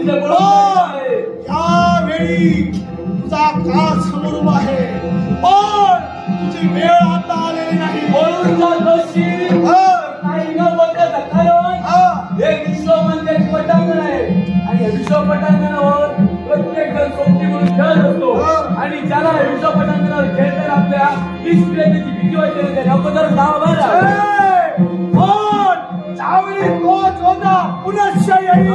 तुझे यावेळी तुझा काळ समोर आहे, पण तुझी वेळ आता आलेली नाही. बोलून जातोशी काही न बोलता कारण हे विश्व म्हणजे पटांगण आहे आणि विश्व पटांगणावर प्रत्येक जण सोबती म्हणून खेळत असतो आणि ज्याला विश्व पटांगणावर खेळताना आपल्या निष्क्रियतेची भीती वाटते त्या अगोदर धावा मारा. पण ज्यावेळी तो जोधा पुनश्च येईल